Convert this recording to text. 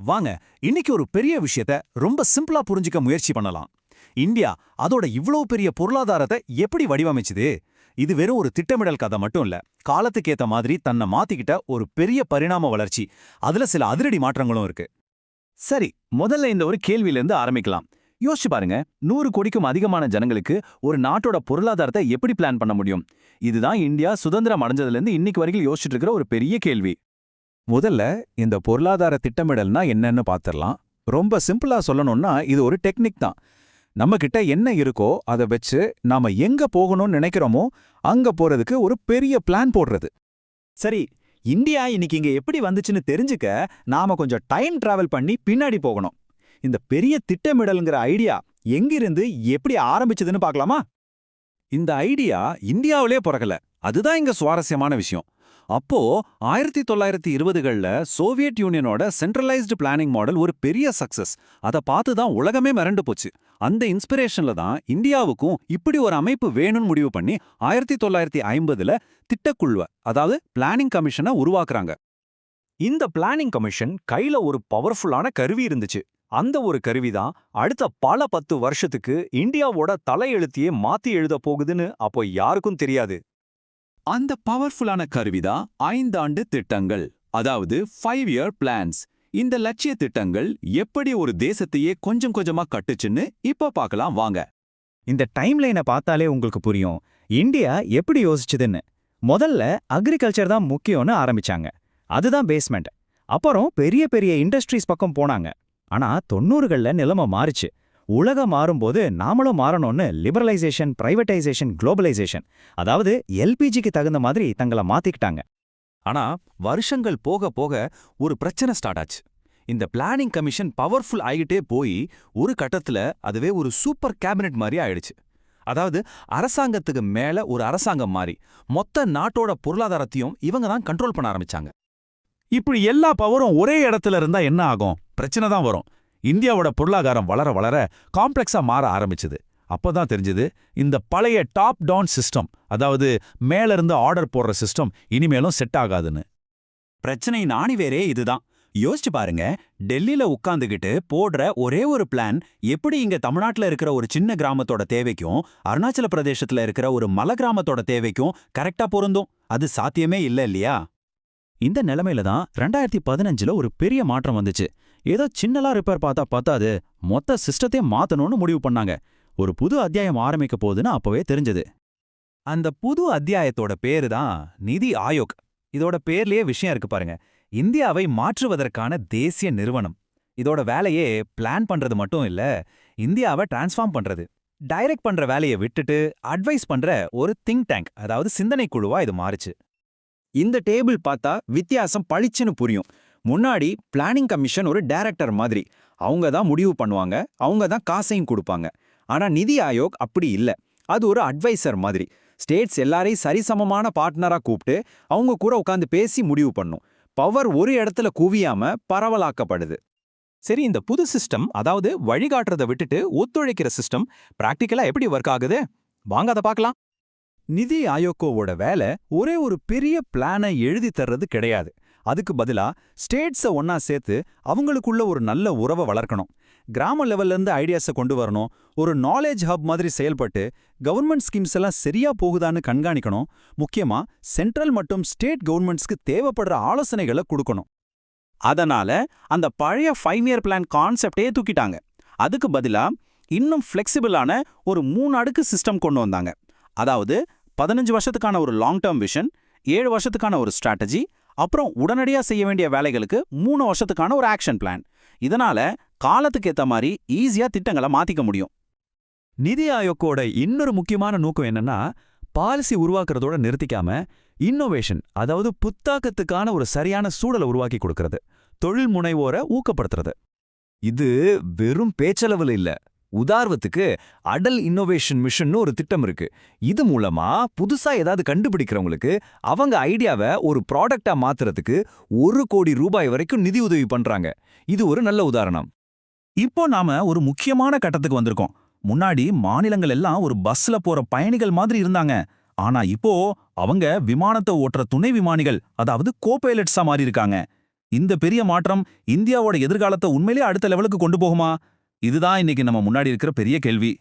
வாங்க இன்னைக்கு ஒரு பெரிய விஷயத்த ரொம்ப சிம்பிளா புரிஞ்சுக்க முயற்சி பண்ணலாம். இந்தியா அதோட இவ்ளோ பெரிய பொருளாதாரத்தை எப்படி வடிவமைச்சுது? இது வெறும் ஒரு திட்டமிடல் கதை மட்டும் இல்ல, காலத்துக்கேத்த மாதிரி தன்னை மாத்திக்கிட்ட ஒரு பெரிய பரிணாம வளர்ச்சி. அதுல சில அதிரடி மாற்றங்களும் இருக்கு. சரி, முதல்ல இந்த ஒரு கேள்வியிலிருந்து ஆரம்பிக்கலாம். யோசிச்சு பாருங்க, 100 கோடிக்கும் அதிகமான ஜனங்களுக்கு ஒரு நாட்டோட பொருளாதாரத்தை எப்படி பிளான் பண்ண முடியும்? இதுதான் இந்தியா சுதந்திரம் அடைஞ்சதுலேருந்து இன்னைக்கு வரைக்கும் யோசிச்சுட்டு இருக்கிற ஒரு பெரிய கேள்வி. முதல்ல இந்த பொருளாதார திட்டமிடல்னா என்னன்னு பார்த்துடலாம். ரொம்ப சிம்பிளா சொல்லணும்னா இது ஒரு டெக்னிக் தான். நம்ம கிட்ட என்ன இருக்கோ அதை வச்சு நாம எங்க போகணும்னு நினைக்கிறோமோ அங்க போறதுக்கு ஒரு பெரிய பிளான் போடுறது. சரி, இந்தியா இன்னைக்கு இங்க எப்படி வந்துச்சுன்னு தெரிஞ்சுக்க நாம கொஞ்சம் டைம் டிராவல் பண்ணி பின்னாடி போகணும். இந்த பெரிய திட்டமிடல்ங்கிற ஐடியா எங்கிருந்து எப்படி ஆரம்பிச்சதுன்னு பார்க்கலாமா? இந்த ஐடியா இந்தியாவிலே பிறக்கல. அதுதான் இங்க சுவாரஸ்யமான விஷயம். அப்போ 1920கள்ல சோவியத் யூனியனோட சென்ட்ரலைஸ்டு பிளானிங் மாடல் ஒரு பெரிய சக்சஸ். அதை பார்த்து தான் உலகமே மிரண்டு போச்சு. அந்த இன்ஸ்பிரேஷன்ல தான் இந்தியாவுக்கும் இப்படி ஒரு அமைப்பு வேணும்னு முடிவு பண்ணி 1950ல திட்டக்குழுவை, அதாவது பிளானிங் கமிஷனை உருவாக்குறாங்க. இந்த பிளானிங் கமிஷன் கையில ஒரு பவர்ஃபுல்லான கருவி இருந்துச்சு. அந்த ஒரு கருவி தான் அடுத்த பல 10 வருஷத்துக்கு இந்தியாவோட தலையெழுத்தையே மாத்தி எழுத போகுதுன்னு அப்போ யாருக்கும் தெரியாது. அந்த பவர்ஃபுல்லான கருவிதான் 5 ஆண்டு திட்டங்கள், அதாவது 5-இயர் பிளான்ஸ். இந்த லட்சிய திட்டங்கள் எப்படி ஒரு தேசத்தையே கொஞ்சம் கொஞ்சமா கட்டுச்சுன்னு இப்ப பார்க்கலாம் வாங்க. இந்த டைம்லைனை பார்த்தாலே உங்களுக்கு புரியும் இந்தியா எப்படி யோசிச்சுதுன்னு. முதல்ல அக்ரிகல்ச்சர் தான் முக்கியம்னு ஆரம்பிச்சாங்க. அதுதான் பேஸ்மெண்ட். அப்புறம் பெரிய பெரிய இண்டஸ்ட்ரீஸ் பக்கம் போனாங்க. ஆனா 90கள்ல நிலைமை மாறுச்சு. உலகம் மாறும்போது நாமளும் மாறணும்னு லிபரலைசேஷன், பிரைவேட்டைசேஷன், குளோபலைசேஷன், அதாவது எல்பிஜிக்கு தகுந்த மாதிரி தங்களை மாத்திக்கிட்டாங்க. ஆனா வருஷங்கள் போக போக ஒரு பிரச்சனை ஸ்டார்ட் ஆச்சு. இந்த பிளானிங் கமிஷன் பவர்ஃபுல் ஆகிட்டே போய் ஒரு கட்டத்துல அதுவே ஒரு சூப்பர் கேபினெட் மாதிரி ஆயிடுச்சு. அதாவது அரசாங்கத்துக்கு மேல ஒரு அரசாங்கம் மாதிரி மொத்த நாட்டோட பொருளாதாரத்தையும் இவங்க தான் கண்ட்ரோல் பண்ண ஆரம்பிச்சாங்க. இப்படி எல்லா பவரும் ஒரே இடத்துல இருந்தா என்ன ஆகும்? பிரச்சனை தான் வரும். இந்தியாவோட பொருளாதாரம் வளர வளர காம்ப்ளெக்ஸா மாற ஆரம்பிச்சது. அப்பதான் தெரிஞ்சது இந்த பழைய டாப் டவுன் சிஸ்டம், அதாவது மேல இருந்து ஆர்டர் போடுற சிஸ்டம் இனிமேலும் செட் ஆகாதுன்னு. பிரச்சனை நாணிவேரே இதுதான். யோசிச்சு பாருங்க, டெல்லியில உட்காந்துகிட்டு போடுற ஒரே ஒரு பிளான் எப்படி இங்க தமிழ்நாட்டுல இருக்கிற ஒரு சின்ன கிராமத்தோட தேவைக்கும் அருணாச்சல பிரதேசத்துல இருக்கிற ஒரு மலை கிராமத்தோட தேவைக்கும் கரெக்டா பொருந்தும்? அது சாத்தியமே இல்ல இல்லையா? இந்த நிலைமையில தான் 2015ல ஒரு பெரிய மாற்றம் வந்துச்சு. ஏதோ சின்னலா ரிப்பேர் பார்த்தா பத்தாது, மொத்த சிஸ்டத்தையே மாத்தணும்னு முடிவு பண்ணாங்க. ஒரு புது அத்தியாயம் ஆரம்பிக்க போகுதுன்னு அப்பவே தெரிஞ்சது. அந்த புது அத்தியாயத்தோட பேரு தான் நிதி ஆயோக். இதோட பேர்லயே விஷயம் இருக்கு பாருங்க. இந்தியாவை மாற்றுவதற்கான தேசிய நிறுவனம். இதோட வேலையே பிளான் பண்றது மட்டும் இல்ல, இந்தியாவை டிரான்ஸ்ஃபார்ம் பண்றது. டைரக்ட் பண்ற வேலையை விட்டுட்டு அட்வைஸ் பண்ற ஒரு திங்க் டேங்க், அதாவது சிந்தனை குழுவா இது மாறுச்சு. இந்த டேபிள் பார்த்தா வித்தியாசம் பளிச்சுன்னு புரியும். முன்னாடி பிளானிங் கமிஷன் ஒரு டைரக்டர் மாதிரி, அவங்க தான் முடிவு பண்ணுவாங்க, அவங்க தான் காசையும் கொடுப்பாங்க. ஆனா நிதி ஆயோக் அப்படி இல்ல. அது ஒரு அட்வைசர் மாதிரி. ஸ்டேட்ஸ் எல்லாரையும் சரிசமமான பார்ட்னரா கூப்பிட்டு அவங்க கூட உட்காந்து பேசி முடிவு பண்ணும். பவர் ஒரு இடத்துல குவியாம பரவலாக்கப்படுது. சரி, இந்த புது சிஸ்டம், அதாவது வழிகாட்டுறதை விட்டுட்டு ஒத்துழைக்கிற சிஸ்டம் பிராக்டிக்கலா எப்படி ஒர்க் ஆகுது? வாங்க அதை பார்க்கலாம். நிதி ஆயோக்கோவோட வேலை ஒரே ஒரு பெரிய பிளானை எழுதி தர்றது கிடையாது. அதுக்கு பதிலா ஸ்டேட்ஸை ஒன்னா சேர்த்து அவங்களுக்குள்ள ஒரு நல்ல உறவை வளர்க்கணும். கிராம லெவல்ல இருந்து ஐடியாஸை கொண்டு வரணும். ஒரு நாலேஜ் ஹப் மாதிரி செயல்பட்டு கவர்மெண்ட் ஸ்கீம்ஸ் எல்லாம் சரியா போகுதான்னு கண்காணிக்கணும். முக்கியமா சென்ட்ரல் மற்றும் ஸ்டேட் கவர்மெண்ட்ஸ்க்கு தேவைப்படுற ஆலோசனைகளை கொடுக்கணும். அதனால அந்த பழைய 5-இயர் பிளான் கான்செப்டே தூக்கிட்டாங்க. அதுக்கு பதிலா இன்னும் ஃப்ளெக்சிபிளான ஒரு 3 அடுக்கு சிஸ்டம் கொண்டு வந்தாங்க. அதாவது 15 வருஷத்துக்கான ஒரு லாங் டேர்ம் விஷன், 7 வருஷத்துக்கான ஒரு ஸ்ட்ராட்டஜி, அப்புறம் உடனடியாக செய்ய வேண்டிய வேலைகளுக்கு 3 வருஷத்துக்கான ஒரு ஆக்ஷன் பிளான். இதனால காலத்துக்கு ஏற்ற மாதிரி ஈஸியா திட்டங்களை மாத்திக்க முடியும். நிதி ஆயோக்கோட இன்னொரு முக்கியமான நோக்கம் என்னன்னா, பாலிசி உருவாக்குறதோட நிறுத்திக்காம இன்னோவேஷன், அதாவது புத்தாக்கத்துக்கான ஒரு சரியான சூழலை உருவாக்கி கொடுக்கறது, தொழில் முனைவோரை ஊக்கப்படுத்துறது. இது வெறும் பேச்சளவில் இல்ல. உதாரணத்துக்கு அடல் இன்னோவேஷன் மிஷன் ஒரு திட்டம் இருக்கு. இது மூலமா புதுசா ஏதாவது கண்டுபிடிக்கிறவங்களுக்கு அவங்க ஐடியாவை ஒரு ப்ராடக்டா மாத்துறதுக்கு 1 கோடி ரூபாய் வரைக்கும் நிதி உதவி பண்றாங்க. இது ஒரு நல்ல உதாரணம். இப்போ நாம ஒரு முக்கியமான கட்டத்துக்கு வந்திருக்கோம். முன்னாடி மாநிலங்கள் எல்லாம் ஒரு பஸ்ல போற பயணிகள் மாதிரி இருந்தாங்க. ஆனா இப்போ அவங்க விமானத்தை ஓட்டுற துணை விமானிகள், அதாவது கோபைலட்ஸா மாறி இருக்காங்க. இந்த பெரிய மாற்றம் இந்தியாவோட எதிர்காலத்தை உண்மையிலேயே அடுத்த லெவலுக்கு கொண்டு போகுமா? இதுதான் இன்னைக்கு நம்ம முன்னாடி இருக்கிற பெரிய கேள்வி.